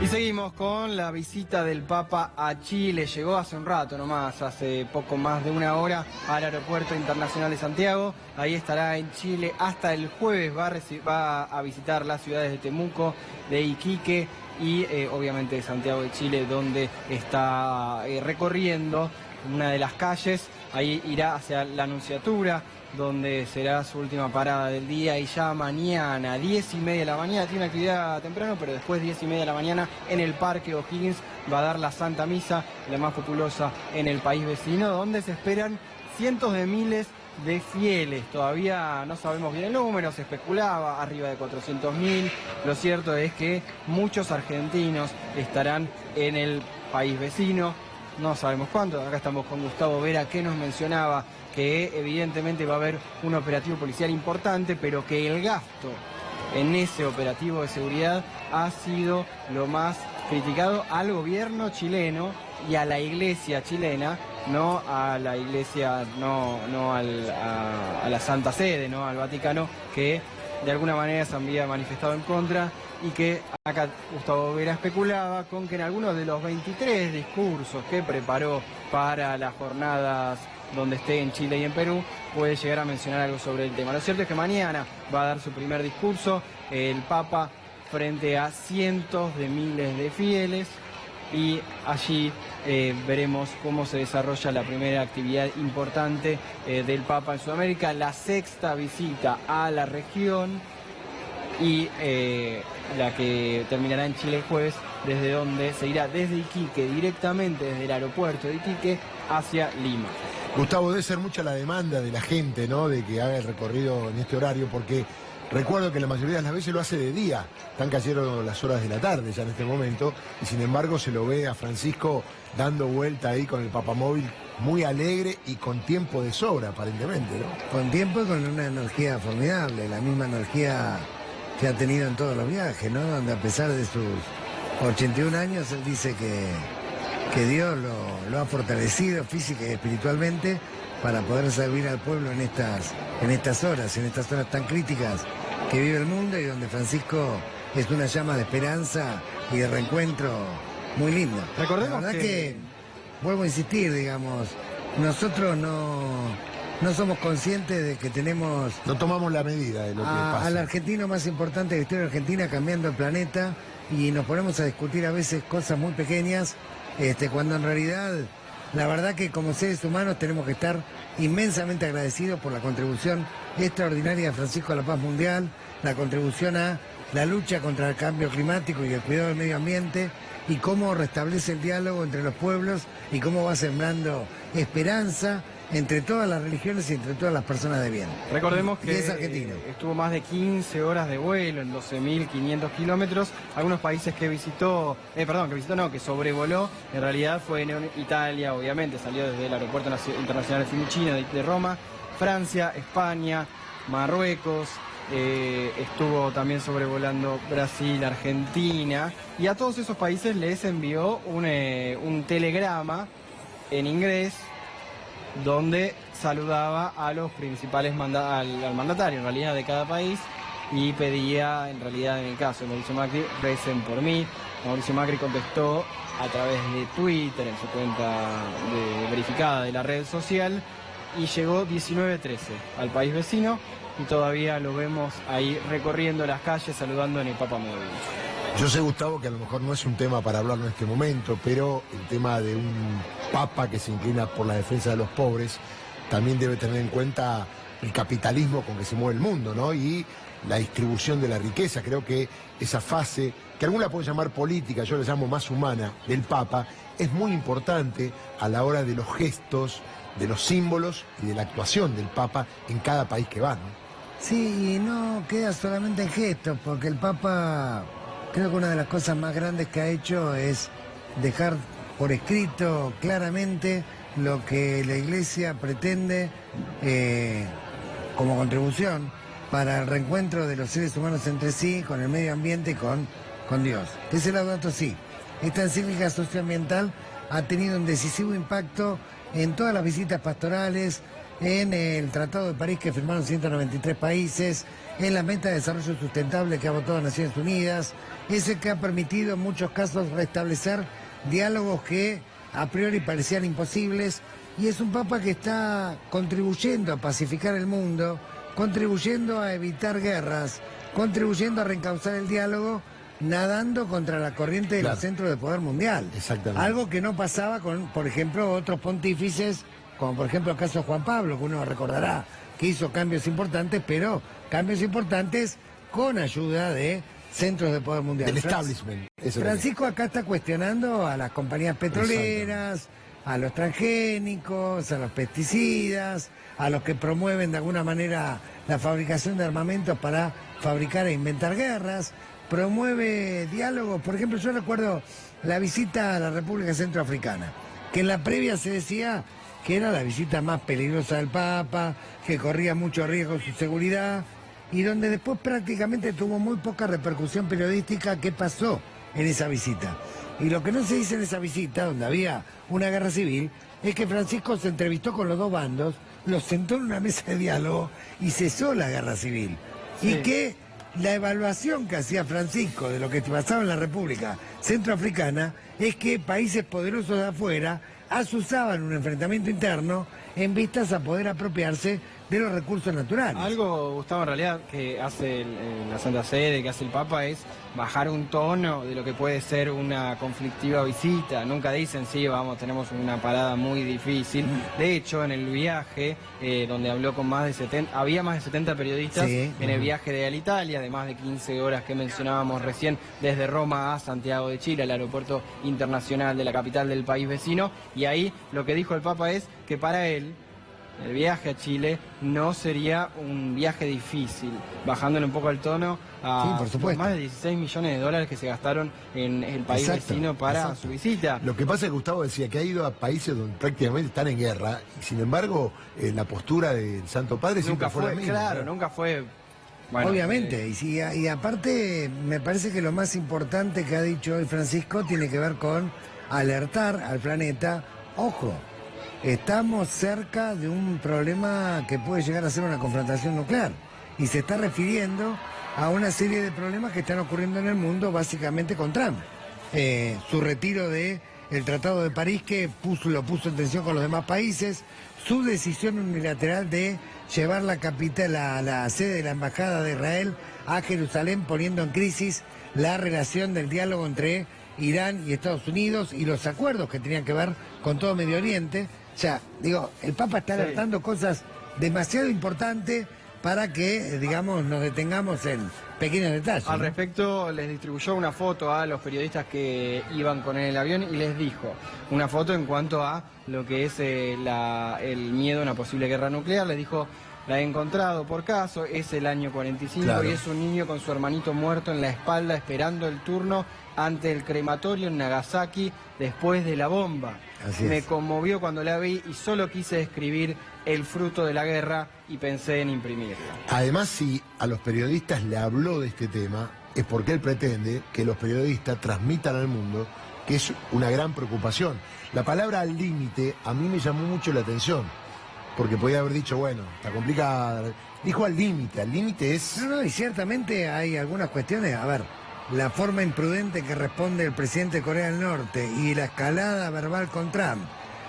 Y seguimos con la visita del Papa a Chile. Llegó hace un rato nomás, hace poco más de una hora, al Aeropuerto Internacional de Santiago. Ahí estará en Chile hasta el jueves. Va a visitar las ciudades de Temuco, de Iquique y obviamente de Santiago de Chile, donde está recorriendo una de las calles. Ahí irá hacia la Nunciatura, donde será su última parada del día, y ya mañana, 10:30 de la mañana, tiene una actividad temprano, pero después 10:30 de la mañana en el Parque O'Higgins va a dar la Santa Misa, la más populosa en el país vecino, donde se esperan cientos de miles de fieles. Todavía no sabemos bien el número, se especulaba arriba de 400.000. Lo cierto es que muchos argentinos estarán en el país vecino. No sabemos cuánto. Acá estamos con Gustavo Vera, que nos mencionaba que evidentemente va a haber un operativo policial importante, pero que el gasto en ese operativo de seguridad ha sido lo más criticado al gobierno chileno y a la iglesia chilena, no a la iglesia, no a la Santa Sede, no al Vaticano, que de alguna manera se había manifestado en contra, y que acá Gustavo Vera especulaba con que en algunos de los 23 discursos que preparó para las jornadas donde esté en Chile y en Perú, puede llegar a mencionar algo sobre el tema. Lo cierto es que mañana va a dar su primer discurso el Papa frente a cientos de miles de fieles, y allí veremos cómo se desarrolla la primera actividad importante del Papa en Sudamérica, la sexta visita a la región, y la que terminará en Chile el jueves, desde donde se irá desde Iquique, directamente desde el aeropuerto de Iquique hacia Lima. Gustavo, debe ser mucha la demanda de la gente, ¿no?, de que haga el recorrido en este horario, porque recuerdo que la mayoría de las veces lo hace de día, están cayendo las horas de la tarde ya en este momento, y sin embargo se lo ve a Francisco dando vuelta ahí con el papamóvil, muy alegre y con tiempo de sobra aparentemente, ¿no? Con tiempo y con una energía formidable, la misma energía que ha tenido en todos los viajes, ¿no? Donde a pesar de sus 81 años, él dice que Dios lo ha fortalecido física y espiritualmente para poder servir al pueblo en estas horas tan críticas que vive el mundo, y donde Francisco es una llama de esperanza y de reencuentro muy lindo. Recordemos la verdad que vuelvo a insistir, digamos, nosotros no somos conscientes de que tenemos... No tomamos la medida de lo que pasa. Al argentino más importante de la historia de Argentina cambiando el planeta, y nos ponemos a discutir a veces cosas muy pequeñas, cuando en realidad, la verdad que como seres humanos tenemos que estar inmensamente agradecidos por la contribución extraordinaria de Francisco a la paz mundial, la contribución a la lucha contra el cambio climático y el cuidado del medio ambiente, y cómo restablece el diálogo entre los pueblos y cómo va sembrando esperanza entre todas las religiones y entre todas las personas de bien. Recordemos Y que es argentino. estuvo más de 15 horas de vuelo en 12.500 kilómetros. Algunos países que que sobrevoló, en realidad fue en Italia, obviamente, salió desde el Aeropuerto Internacional de Fiumicino de Roma, Francia, España, Marruecos, estuvo también sobrevolando Brasil, Argentina, y a todos esos países les envió un telegrama en inglés donde saludaba a los principales al mandatario, en realidad, de cada país, y pedía, en realidad, en el caso de Mauricio Macri, recen por mí. Mauricio Macri contestó a través de Twitter, en su cuenta verificada de la red social, y llegó 19:13 al país vecino, y todavía lo vemos ahí recorriendo las calles, saludando en el papamóvil. Yo sé, Gustavo, que a lo mejor no es un tema para hablarlo en este momento, pero el tema de un papa que se inclina por la defensa de los pobres también debe tener en cuenta el capitalismo con que se mueve el mundo, ¿no? Y la distribución de la riqueza. Creo que esa fase, que algunos la pueden llamar política, yo la llamo más humana, del papa, es muy importante a la hora de los gestos, de los símbolos y de la actuación del papa en cada país que va, ¿no? Sí, y no queda solamente en gestos, porque el papa... Creo que una de las cosas más grandes que ha hecho es dejar por escrito claramente lo que la Iglesia pretende como contribución para el reencuentro de los seres humanos entre sí, con el medio ambiente y con Dios. Ese dato sí. Esta encíclica socioambiental ha tenido un decisivo impacto en todas las visitas pastorales, en el Tratado de París que firmaron 193 países, en la meta de desarrollo sustentable que ha votado Naciones Unidas, es el que ha permitido en muchos casos restablecer diálogos que a priori parecían imposibles, y es un papa que está contribuyendo a pacificar el mundo, contribuyendo a evitar guerras, contribuyendo a reencauzar el diálogo, nadando contra la corriente de los centros de poder mundial. Exactamente. Algo que no pasaba con, por ejemplo, otros pontífices, como por ejemplo el caso de Juan Pablo, que uno recordará que hizo cambios importantes, pero cambios importantes con ayuda de centros de poder mundial. Del establishment. Francisco acá está cuestionando a las compañías petroleras, a los transgénicos, a los pesticidas, a los que promueven de alguna manera la fabricación de armamentos para fabricar e inventar guerras. Promueve diálogos. Por ejemplo, yo recuerdo la visita a la República Centroafricana, que en la previa se decía que era la visita más peligrosa del Papa, que corría mucho riesgo su seguridad, y donde después prácticamente tuvo muy poca repercusión periodística qué pasó en esa visita. Y lo que no se dice en esa visita, donde había una guerra civil, es que Francisco se entrevistó con los dos bandos, los sentó en una mesa de diálogo y cesó la guerra civil. Sí. Y que la evaluación que hacía Francisco de lo que pasaba en la República Centroafricana es que países poderosos de afuera asusaban un enfrentamiento interno en vistas a poder apropiarse de los recursos naturales. Algo, Gustavo, en realidad que hace la Santa Sede, que hace el Papa, es bajar un tono de lo que puede ser una conflictiva visita. Nunca dicen, sí, vamos, tenemos una parada muy difícil. De hecho, en el viaje, donde habló con más de 70, había más de 70 periodistas, sí, en el viaje de Alitalia, de más de 15 horas que mencionábamos recién, desde Roma a Santiago de Chile, el aeropuerto internacional de la capital del país vecino, y ahí lo que dijo el Papa es que para él, el viaje a Chile no sería un viaje difícil, bajándole un poco el tono a sí, por más de 16 millones de dólares que se gastaron en el país vecino para su visita. Lo que pasa es que Gustavo decía que ha ido a países donde prácticamente están en guerra, y sin embargo la postura del Santo Padre siempre fue la misma. Claro, nunca fue... Bueno, obviamente, y aparte me parece que lo más importante que ha dicho hoy Francisco tiene que ver con alertar al planeta, ojo, estamos cerca de un problema que puede llegar a ser una confrontación nuclear, y se está refiriendo a una serie de problemas que están ocurriendo en el mundo, básicamente con Trump. Su retiro del Tratado de París, que lo puso en tensión con los demás países, su decisión unilateral de llevar la capital, la sede de la Embajada de Israel a Jerusalén, poniendo en crisis la relación del diálogo entre Irán y Estados Unidos y los acuerdos que tenían que ver con todo Medio Oriente. O sea, digo, el Papa está alertando cosas demasiado importantes para que, digamos, nos detengamos en pequeños detalles. Al respecto, les distribuyó una foto a los periodistas que iban con él en el avión y les dijo una foto en cuanto a lo que es el miedo a una posible guerra nuclear. Les dijo, la he encontrado por caso, es el año 45 claro. Y es un niño con su hermanito muerto en la espalda esperando el turno ante el crematorio en Nagasaki después de la bomba. Me conmovió cuando la vi y solo quise describir el fruto de la guerra y pensé en imprimirla. Además, si a los periodistas le habló de este tema, es porque él pretende que los periodistas transmitan al mundo que es una gran preocupación. La palabra al límite a mí me llamó mucho la atención, porque podía haber dicho, bueno, está complicada. Dijo al límite es... No, y ciertamente hay algunas cuestiones, a ver, la forma imprudente que responde el presidente de Corea del Norte y la escalada verbal con Trump,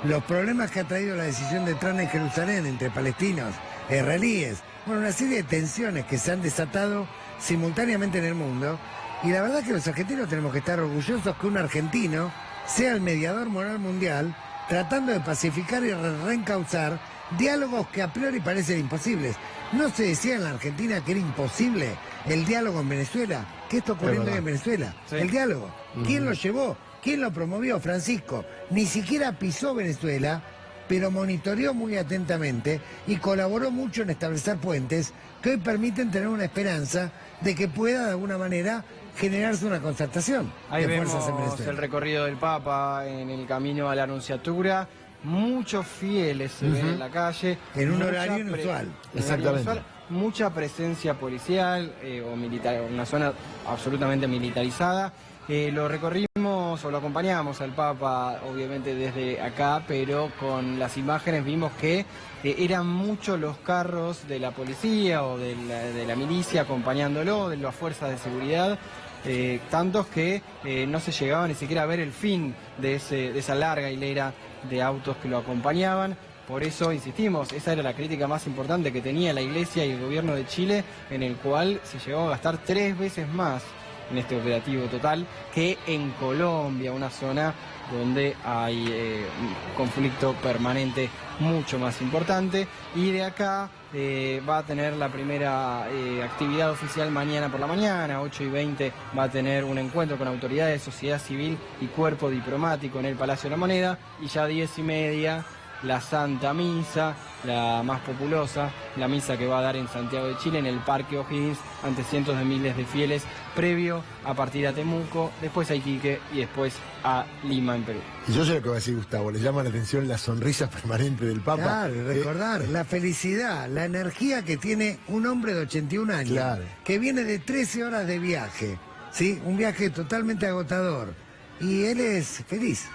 los problemas que ha traído la decisión de Trump en Jerusalén entre palestinos e israelíes, bueno, una serie de tensiones que se han desatado simultáneamente en el mundo, y la verdad es que los argentinos tenemos que estar orgullosos que un argentino sea el mediador moral mundial, tratando de pacificar y reencauzar diálogos que a priori parecen imposibles. ¿No se decía en la Argentina que era imposible el diálogo en Venezuela? ¿Qué está ocurriendo en Venezuela? Sí. El diálogo. ¿Quién lo llevó? ¿Quién lo promovió? Francisco. Ni siquiera pisó Venezuela, pero monitoreó muy atentamente y colaboró mucho en establecer puentes que hoy permiten tener una esperanza de que pueda de alguna manera generarse una concertación. Ahí vemos el recorrido del Papa en el camino a la Anunciatura. Muchos fieles se ven en la calle. En un horario inusual. Exactamente. Mucha presencia policial o militar, una zona absolutamente militarizada. Lo recorrimos vimos o lo acompañamos al Papa, obviamente desde acá, pero con las imágenes vimos que eran muchos los carros de la policía o de la milicia acompañándolo, de las fuerzas de seguridad, tantos que no se llegaba ni siquiera a ver el fin de esa larga hilera de autos que lo acompañaban. Por eso insistimos, esa era la crítica más importante que tenía la Iglesia y el gobierno de Chile, en el cual se llegó a gastar 3 veces más en este operativo total que en Colombia, una zona donde hay un conflicto permanente mucho más importante. Y de acá va a tener la primera actividad oficial mañana por la mañana, 8:20, va a tener un encuentro con autoridades, sociedad civil y cuerpo diplomático en el Palacio de la Moneda, y ya 10:30 la Santa Misa, la más populosa, la misa que va a dar en Santiago de Chile, en el Parque O'Higgins, ante cientos de miles de fieles, previo a partir a Temuco, después a Iquique y después a Lima, en Perú. Y yo sé lo que va a decir Gustavo, le llama la atención la sonrisa permanente del Papa. Claro, recordar la felicidad, la energía que tiene un hombre de 81 años, Claro. que viene de 13 horas de viaje, ¿sí? Un viaje totalmente agotador. Y él es feliz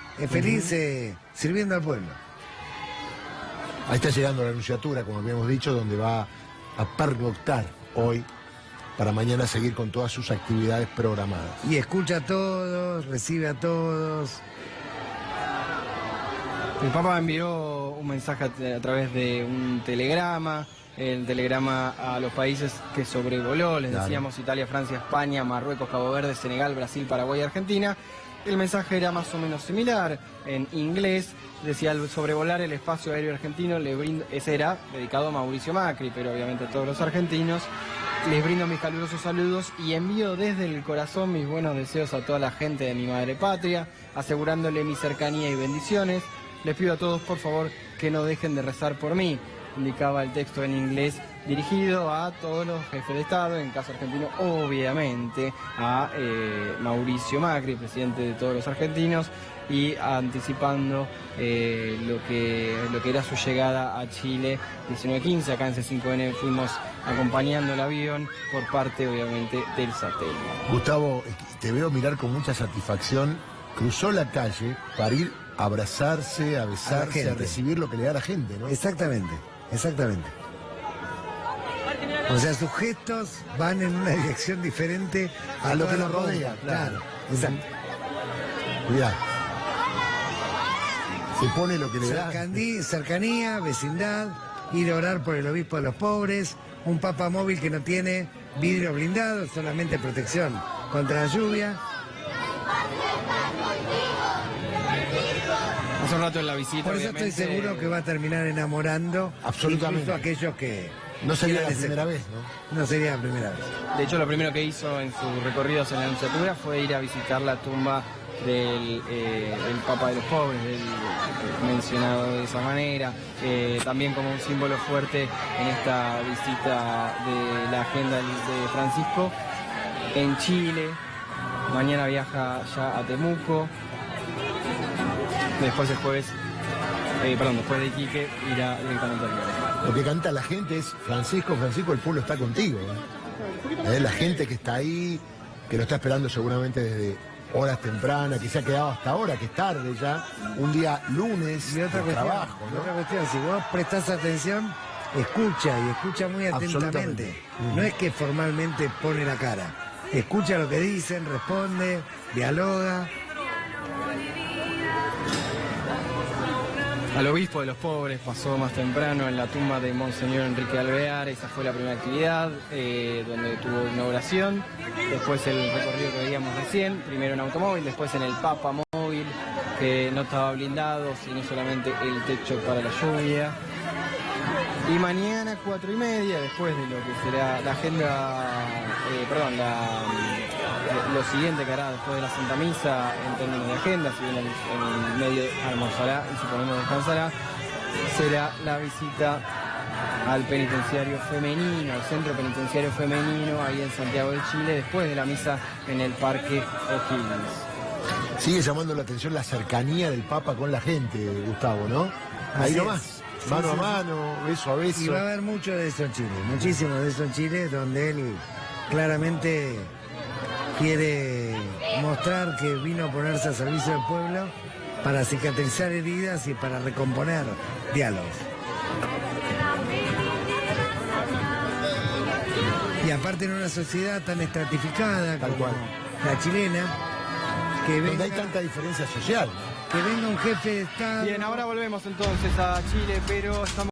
sirviendo al pueblo. Ahí está llegando la anunciatura, como habíamos dicho, donde va a pernoctar hoy para mañana seguir con todas sus actividades programadas. Y escucha a todos, recibe a todos. El Papa envió un mensaje a través de un telegrama, el telegrama a los países que sobrevoló, les Claro. decíamos Italia, Francia, España, Marruecos, Cabo Verde, Senegal, Brasil, Paraguay y Argentina. El mensaje era más o menos similar en inglés, decía al sobrevolar el espacio aéreo argentino, ese era dedicado a Mauricio Macri, pero obviamente a todos los argentinos. Les brindo mis calurosos saludos y envío desde el corazón mis buenos deseos a toda la gente de mi madre patria, asegurándole mi cercanía y bendiciones. Les pido a todos, por favor, que no dejen de rezar por mí, indicaba el texto en inglés, dirigido a todos los jefes de Estado, en caso argentino, obviamente, a Mauricio Macri, presidente de todos los argentinos, y anticipando lo que era su llegada a Chile 19-15. Acá en C5N fuimos acompañando el avión por parte, obviamente, del satélite. Gustavo, te veo mirar con mucha satisfacción. Cruzó la calle para ir a abrazarse, a besarse, gente. a recibir lo que le da la gente, ¿no? Exactamente, exactamente. O sea, sus gestos van en una dirección diferente A lo toda que la nos rodea, pompa. claro. Exacto. Mirá. Se pone lo que le da. Cercanía, vecindad, ir a orar por el obispo de los pobres, un papa móvil que no tiene vidrio blindado, solamente protección contra la lluvia. Hace un rato en la visita, Por eso estoy obviamente, seguro que va a terminar enamorando Absolutamente. incluso a aquellos que... No sería la quieran primera ese- vez, ¿no? No sería la primera vez. De hecho, lo primero que hizo en sus recorridos en la Anunciatura fue ir a visitar la tumba del el Papa de los Pobres, mencionado de esa manera, también como un símbolo fuerte en esta visita de la agenda de Francisco en Chile. Mañana viaja ya a Temuco, después el jueves, después de Iquique irá directamente al lugar. Lo que canta la gente es Francisco, Francisco, el pueblo está contigo. La gente que está ahí, que lo está esperando seguramente desde horas tempranas, que se ha quedado hasta ahora, que es tarde ya, un día lunes Y otra de cuestión, trabajo, y otra ¿no? cuestión, si vos prestás atención, escucha y escucha muy atentamente. Absolutamente. No es que formalmente pone la cara. Escucha lo que dicen, responde, dialoga. Al obispo de los pobres pasó más temprano en la tumba de Monseñor Enrique Alvear, esa fue la primera actividad, donde tuvo inauguración, después el recorrido que veíamos recién, primero en automóvil, después en el Papa móvil, que no estaba blindado, sino solamente el techo para la lluvia. Y mañana 4:30, después de lo que será la agenda, lo siguiente que hará después de la Santa Misa en términos de agenda, si bien en medio almorzará y suponemos descansará, será la visita al penitenciario femenino, al centro penitenciario femenino, ahí en Santiago de Chile, después de la misa en el Parque O'Higgins. Sigue llamando la atención la cercanía del Papa con la gente, Gustavo, ¿no? Ahí Así nomás, es. mano Sí, a mano, beso a beso. Y va a haber mucho de eso en Chile, muchísimo de eso en Chile, donde él claramente quiere mostrar que vino a ponerse al servicio del pueblo para cicatrizar heridas y para recomponer diálogos. Y aparte en una sociedad tan estratificada Tal como cual. la chilena, que Donde hay venga, tanta diferencia social. que venga un jefe de Estado. Bien, ahora volvemos entonces a Chile, pero estamos...